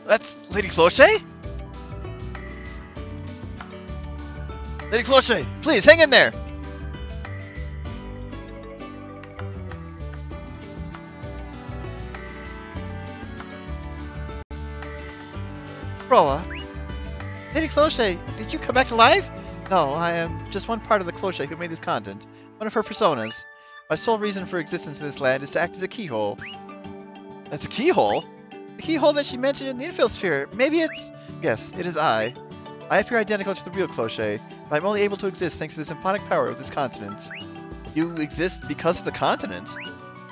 That's Lady Cloche? Lady Cloche, please, hang in there! Roa? Lady Cloche, did you come back to life? No, I am just one part of the Cloche who made this content. One of her personas. My sole reason for existence in this land is to act as a keyhole. As a keyhole? The keyhole that she mentioned in the Infelsphere. Maybe it's... Yes, it is I. I appear identical to the real Cloche, but I'm only able to exist thanks to the symphonic power of this continent. You exist because of the continent?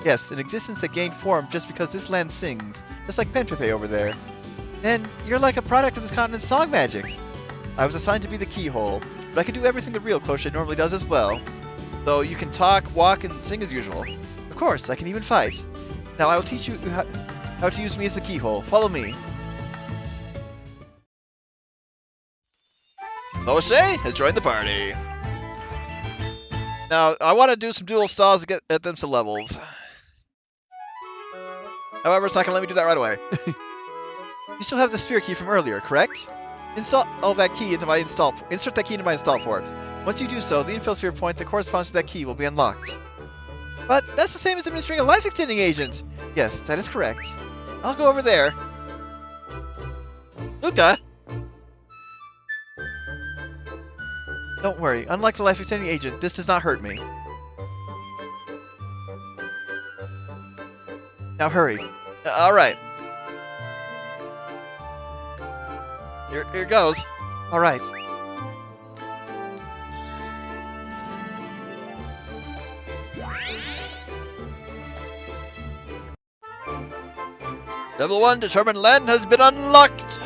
Yes, an existence that gained form just because this land sings, just like Penpepe over there. Then you're like a product of this continent's song magic. I was assigned to be the keyhole, but I can do everything the real Cloche normally does as well. Though you can talk, walk, and sing as usual. Of course, I can even fight. Now I will teach you how to use me as the keyhole. Follow me. Cloche has joined the party. Now, I want to do some dual stalls to get them some levels. However, it's not going to let me do that right away. You still have the sphere key from earlier, correct? Insert that key into my install port. Once you do so, the Infelsphere point that corresponds to that key will be unlocked. But that's the same as administering a life-extending agent. Yes, that is correct. I'll go over there. Luca! Don't worry, unlike the life-extending agent, this does not hurt me. Now hurry. Alright. Here goes. Alright. Level 1 determined land has been unlocked!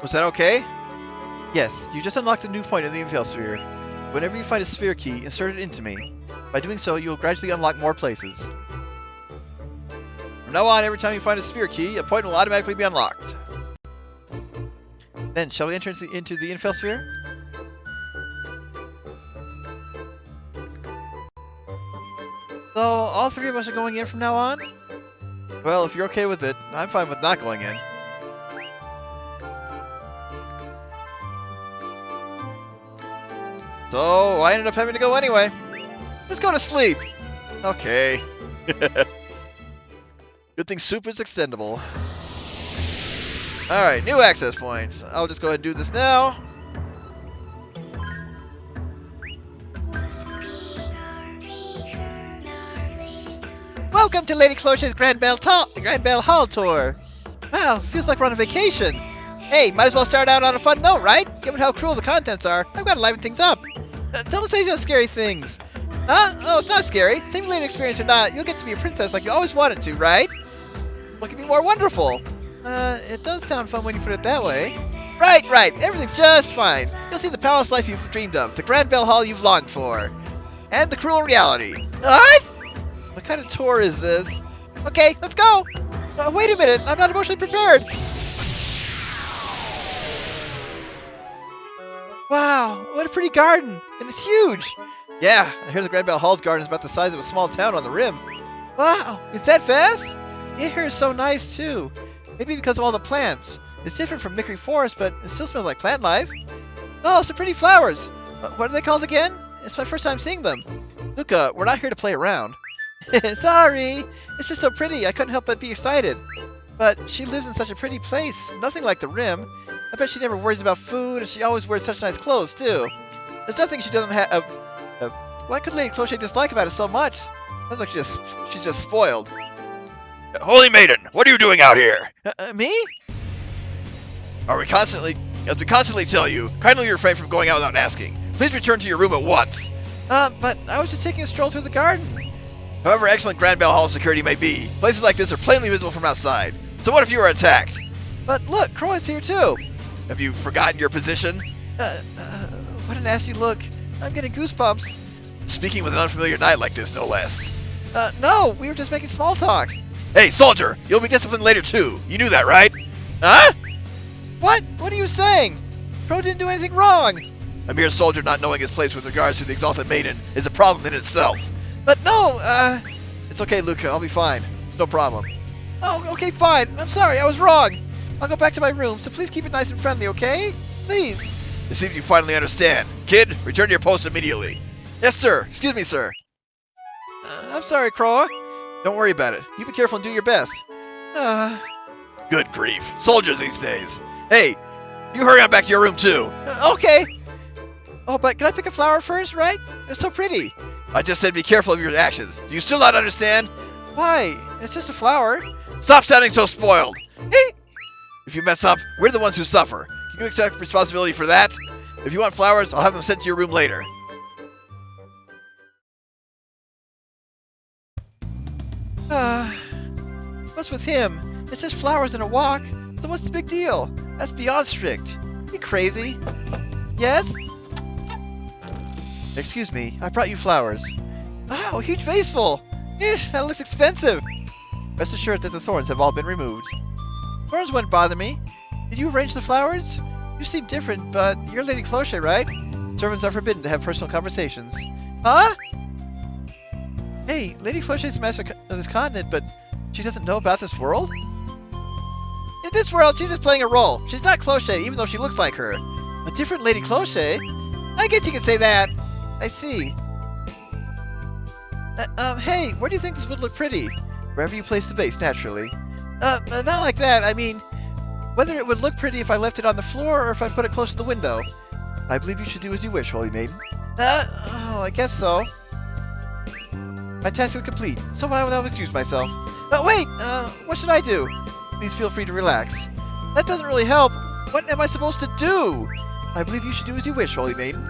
Was that okay? Yes, you just unlocked a new point in the Infelsphere. Whenever you find a sphere key, insert it into me. By doing so, you will gradually unlock more places. From now on, every time you find a sphere key, a point will automatically be unlocked. Then, shall we enter into the Infelsphere? So, all three of us are going in from now on? Well, if you're okay with it, I'm fine with not going in. So, I ended up having to go anyway. Let's go to sleep. Okay. Good thing soup is extendable. Alright, new access points. I'll just go ahead and do this now. Welcome to Lady Cloche's Grand Bell Hall tour. Wow, feels like we're on a vacation. Hey, might as well start out on a fun note, right? Given how cruel the contents are, I've got to liven things up. Don't say those scary things. Huh? Oh, it's not scary. Simulated experience or not, you'll get to be a princess like you always wanted to, right? What could be more wonderful? It does sound fun when you put it that way. Right. Everything's just fine. You'll see the palace life you've dreamed of, the Grand Bell Hall you've longed for, and the cruel reality. What? What kind of tour is this? Okay, let's go. Wait a minute. I'm not emotionally prepared. Wow, what a pretty garden! And it's huge! Yeah, I hear the Grand Bell Hall's garden is about the size of a small town on the rim. Wow, is that fast? It here is so nice too. Maybe because of all the plants. It's different from Mickery Forest, but it still smells like plant life. Oh, some pretty flowers! What are they called again? It's my first time seeing them. Luca, we're not here to play around. Sorry! It's just so pretty, I couldn't help but be excited. But she lives in such a pretty place, nothing like the rim. I bet she never worries about food, and she always wears such nice clothes, too. There's nothing she doesn't have... Why could Lady Cloche dislike about it so much? Sounds like she's just spoiled. Holy Maiden, what are you doing out here? Me? As we constantly tell you, kindly refrain from going out without asking. Please return to your room at once. But I was just taking a stroll through the garden. However excellent Grand Bell Hall security may be, places like this are plainly visible from outside. So what if you were attacked? But look, Croyd's here too. Have you forgotten your position? What a nasty look. I'm getting goosebumps. Speaking with an unfamiliar knight like this, no less. No, we were just making small talk. Hey, soldier, you'll be disciplined later too. You knew that, right? Huh? What? What are you saying? Crow didn't do anything wrong. A mere soldier not knowing his place with regards to the exalted maiden is a problem in itself. But no, it's okay, Luca. I'll be fine. It's no problem. Oh, okay, fine. I'm sorry. I was wrong. I'll go back to my room, so please keep it nice and friendly, okay? Please. It seems you finally understand. Kid, return to your post immediately. Yes, sir. Excuse me, sir. I'm sorry, Croa. Don't worry about it. You be careful and do your best. Good grief. Soldiers these days. Hey, you hurry on back to your room, too. Okay. Oh, but can I pick a flower first, right? It's so pretty. I just said be careful of your actions. Do you still not understand? Why? It's just a flower. Stop sounding so spoiled. Hey! If you mess up, we're the ones who suffer. Can you accept responsibility for that? If you want flowers, I'll have them sent to your room later. What's with him? It's just flowers and a walk. So what's the big deal? That's beyond strict. You crazy? Yes? Excuse me, I brought you flowers. Wow, a huge vase full! Eesh, that looks expensive! Rest assured that the thorns have all been removed. Thorns wouldn't bother me. Did you arrange the flowers? You seem different, but you're Lady Cloche, right? Servants are forbidden to have personal conversations. Huh? Hey, Lady Cloche is the master of this continent, but she doesn't know about this world? In this world, she's just playing a role. She's not Cloche, even though she looks like her. A different Lady Cloche? I guess you could say that. I see. Hey, where do you think this would look pretty? Wherever you place the vase, naturally. Not like that. I mean, whether it would look pretty if I left it on the floor or if I put it close to the window. I believe you should do as you wish, Holy Maiden. I guess so. My task is complete, so I'll excuse myself. But wait, what should I do? Please feel free to relax. That doesn't really help. What am I supposed to do? I believe you should do as you wish, Holy Maiden.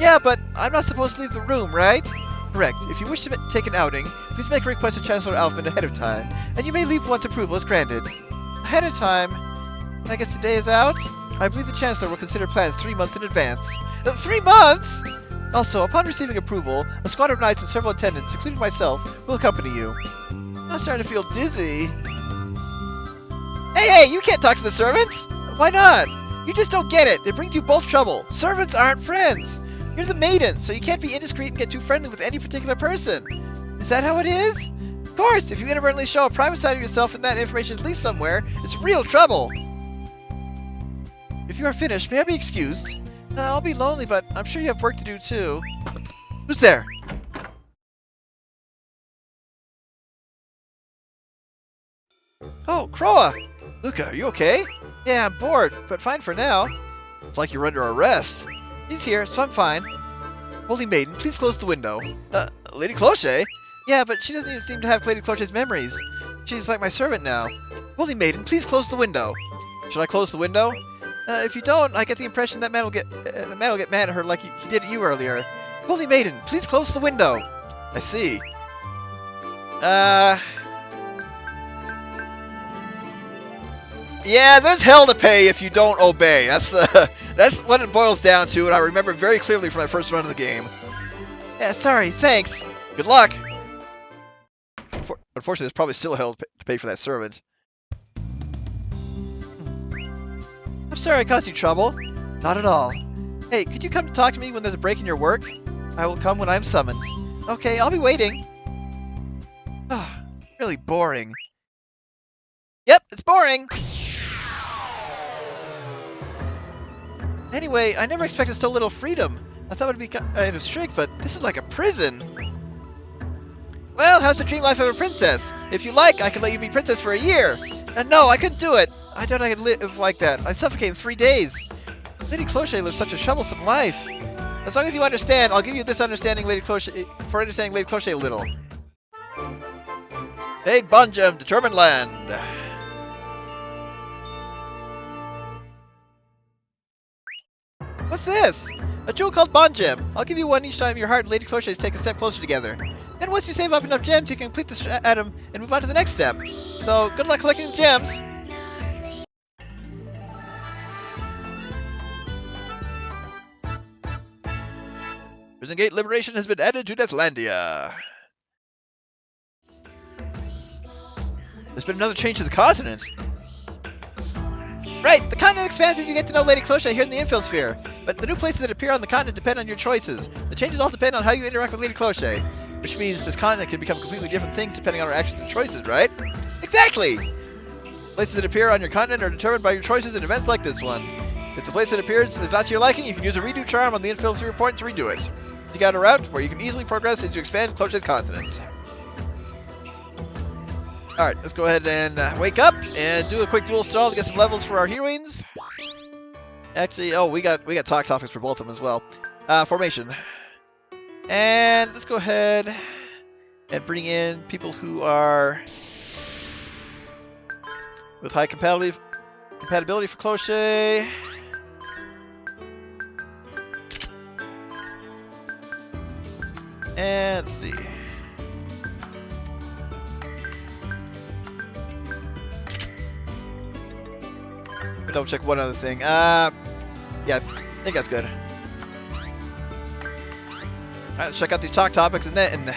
Yeah, but I'm not supposed to leave the room, right? Correct. If you wish to take an outing, please make a request to Chancellor Alfman ahead of time, and you may leave once approval is granted. Ahead of time? I guess today is out? I believe the Chancellor will consider plans 3 months in advance. 3 months?! Also, upon receiving approval, a squad of knights and several attendants, including myself, will accompany you. I'm starting to feel dizzy. Hey, you can't talk to the servants! Why not? You just don't get it. It brings you both trouble. Servants aren't friends. You're the maiden, so you can't be indiscreet and get too friendly with any particular person. Is that how it is? Of course, if you inadvertently show a private side of yourself and that information is leaked somewhere, it's real trouble. If you are finished, may I be excused? I'll be lonely, but I'm sure you have work to do too. Who's there? Oh, Croa! Luca, are you okay? Yeah, I'm bored, but fine for now. It's like you're under arrest. He's here, so I'm fine. Holy Maiden, please close the window. Lady Cloche? Yeah, but she doesn't even seem to have Lady Cloche's memories. She's like my servant now. Holy Maiden, please close the window. Should I close the window? If you don't, I get the impression that man will get mad at her like he did at you earlier. Holy Maiden, please close the window. I see. Yeah, there's hell to pay if you don't obey. That's what it boils down to, and I remember very clearly from my first run of the game. Yeah, sorry, thanks. Good luck. Unfortunately, there's probably still hell to pay for that servant. I'm sorry I caused you trouble. Not at all. Hey, could you come to talk to me when there's a break in your work? I will come when I'm summoned. Okay, I'll be waiting. Really boring. Yep, it's boring. Anyway, I never expected so little freedom. I thought it would be kind of strict, but this is like a prison. Well, how's the dream life of a princess? If you like, I could let you be princess for a year. No, I couldn't do it. I doubt I could live like that. I'd suffocate in 3 days. Lady Cloche lives such a troublesome life. As long as you understand, I'll give you this understanding, Lady Cloche, for understanding Lady Cloche a little. Hey, Bonjem, determined land. What's this? A jewel called Bonjem. I'll give you one each time your heart and Lady Cloche take a step closer together. Then once you save up enough gems, you can complete this atom and move on to the next step. So, good luck collecting the gems. Prison Gate Liberation has been added to Deathlandia. There's been another change to the continent. Right, the continent expands as you get to know Lady Cloche here in the Infelsphere. But the new places that appear on the continent depend on your choices. The changes all depend on how you interact with Lady Cloche. Which means this continent can become completely different things depending on our actions and choices, right? Exactly! Places that appear on your continent are determined by your choices in events like this one. If the place that appears is not to your liking, you can use a redo charm on the Infelsphere point to redo it. You got a route where you can easily progress as you expand Cloche's continent. Alright, let's go ahead and wake up and do a quick dual stall to get some levels for our heroines. Actually, oh, we got talk topics for both of them as well. Formation. And let's go ahead and bring in people who are with high compatibility for Cloche. And let's see. Double check one other thing. Yeah, I think that's good. Alright, let's check out these talk topics and then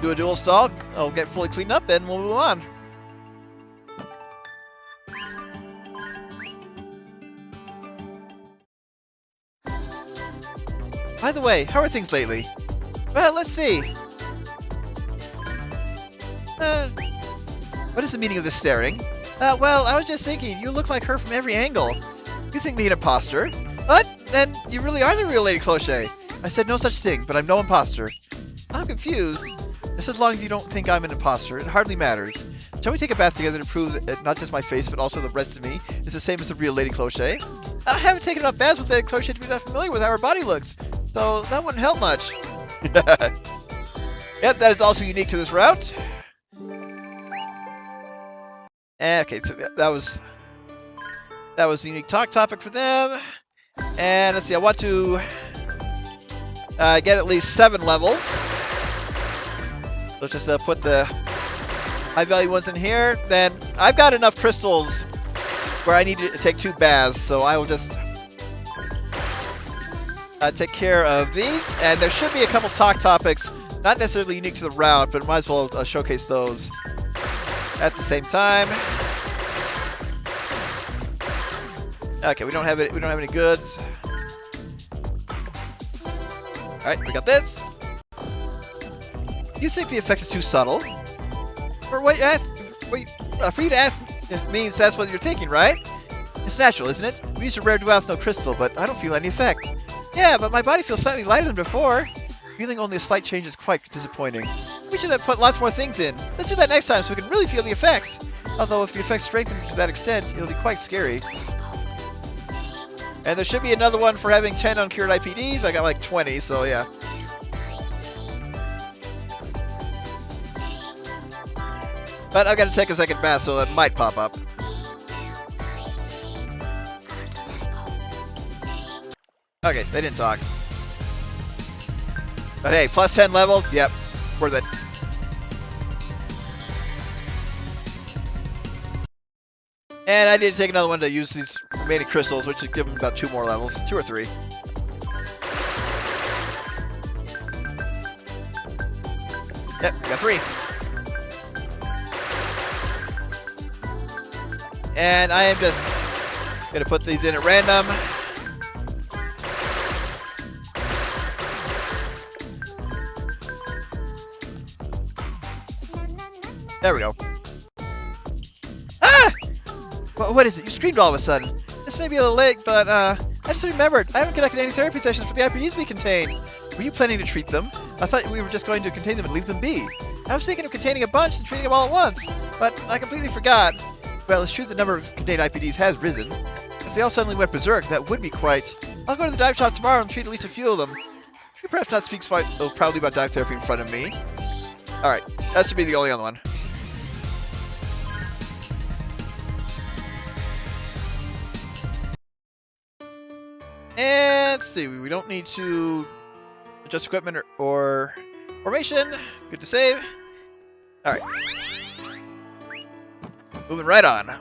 do a dual stall. I'll get fully cleaned up and we'll move on. By the way, how are things lately? Well, let's see. What is the meaning of this staring? Well, I was just thinking, you look like her from every angle. You think me an imposter? What? Then you really are the real Lady Cloche. I said no such thing, but I'm no imposter. I'm confused. Just as long as you don't think I'm an imposter, it hardly matters. Shall we take a bath together to prove that not just my face, but also the rest of me is the same as the real Lady Cloche? I haven't taken enough baths with Lady Cloche to be that familiar with how her body looks, so that wouldn't help much. Yep, that is also unique to this route. Okay, so that was a unique talk topic for them. And let's see, I want to get at least 7 levels. Let's just put the high value ones in here. Then I've got enough crystals where I need to take 2 baths, so I will just take care of these. And there should be a couple talk topics, not necessarily unique to the route, but might as well showcase those at the same time. Okay, we don't have it. We don't have any goods. All right, we got this. You think the effect is too subtle? For what you ask, for you to ask means that's what you're thinking, right? It's natural, isn't it? We used a rare dualith crystal, but I don't feel any effect. Yeah, but my body feels slightly lighter than before. Feeling only a slight change is quite disappointing. We should have put lots more things in. Let's do that next time so we can really feel the effects. Although if the effects strengthen to that extent, it'll be quite scary. And there should be another one for having 10 uncured IPDs. I got like 20, so yeah. But I've got to take a second bath, so that might pop up. Okay, they didn't talk. But hey, plus 10 levels, yep, worth it. And I need to take another one to use these remaining crystals, which should give them about 2 more levels. 2 or 3. Yep, we got 3. And I am just going to put these in at random. There we go. Ah! What is it? You screamed all of a sudden. This may be a little late, but I just remembered. I haven't conducted any therapy sessions for the IPDs we contain. Were you planning to treat them? I thought we were just going to contain them and leave them be. I was thinking of containing a bunch and treating them all at once, but I completely forgot. Well, it's true the number of contained IPDs has risen. If they all suddenly went berserk, that would be quite... I'll go to the dive shop tomorrow and treat at least a few of them. You perhaps not speak quite proudly about dive therapy in front of me. Alright, that should be the only other one. And let's see, we don't need to adjust equipment or formation. Good to save. Alright. Moving right on.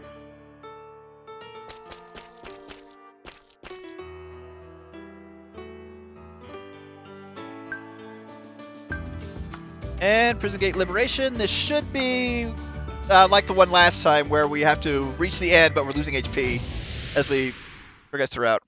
And Prison Gate Liberation. This should be like the one last time where we have to reach the end, but we're losing HP as we progress throughout.